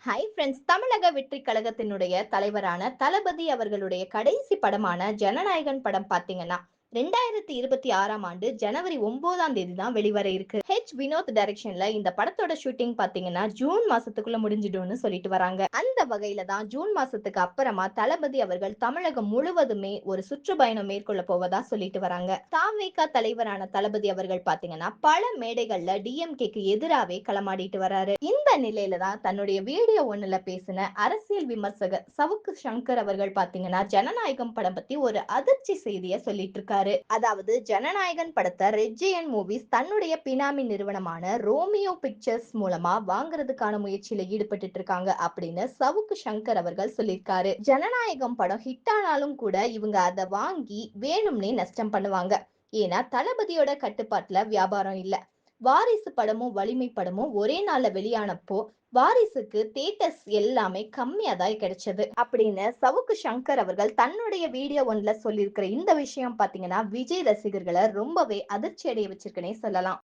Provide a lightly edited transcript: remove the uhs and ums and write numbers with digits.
Hi friends, தமிழக வெற்றி கழகத்தினுடைய தலைவரான தளபதி அவர்களுடைய கடைசி படமான ஜனநாயகன் படம் பாத்தீங்கன்னா 2026ஆம் ஆண்டு ஜனவரி 9ஆம் தேதி தான் வெளிவர இருக்கு. வினோத் டைரக்ஷன்ல இந்த படத்தோட ஷூட்டிங் பாத்தீங்கன்னா ஜூன் மாசத்துக்குள்ள முடிஞ்சிடும்னு சொல்லிட்டு வராங்க. அந்த வகையில தான் ஜூன் மாசத்துக்கு அப்புறமா தளபதி அவர்கள் தமிழகம் முழுவதுமே ஒரு சுற்றுப்பயணம் மேற்கொள்ள போவதா சொல்லிட்டு வராங்க. தாவேகா தலைவரான தளபதி அவர்கள் பாத்தீங்கன்னா பல மேடைகள்ல டிஎம்கேக்கு எதிராவே களமாடிட்டு வராரு. இந்த நிலையில தான் தன்னுடைய வீடியோ ஒண்ணுல பேசின அரசியல் விமர்சகர் சவுக்கு சங்கர் அவர்கள் பாத்தீங்கன்னா ஜனநாயகம் படம் பத்தி ஒரு அதிர்ச்சி செய்தியை சொல்லிட்டு இருக்காரு. அதாவது ஜனநாயகன் படத்தை ரெட் ஜெயன்ட் மூவிஸ் தன்னுடைய பினாமி நிறுவனமான ரோமியோ பிக்சர்ஸ் மூலமா வாங்குறதுக்கான முயற்சியில ஈடுபட்டு இருக்காங்க அப்படின்னு சவுக்கு சங்கர் அவர்கள் சொல்லியிருக்காரு. ஜனநாயகம் படம் ஹிட் ஆனாலும் கூட இவங்க அதை வாங்கி வேணும்னே நஷ்டம் பண்ணுவாங்க. ஏன்னா தளபதியோட கட்டுப்பாட்டுல வியாபாரம் இல்ல. வாரிசு படமும் வலிமை படமும் ஒரே நாள்ல வெளியானப்போ வாரிசுக்கு தியேட்டர்ஸ் எல்லாமே கம்மியா தான் கிடைச்சது அப்படின்னு சவுக்கு சங்கர் அவர்கள் தன்னுடைய வீடியோ ஒன்ல சொல்லியிருக்கிற இந்த விஷயம் பாத்தீங்கன்னா விஜய் ரசிகர்களை ரொம்பவே அதிர்ச்சி அடைய வச்சிருக்குன்னே சொல்லலாம்.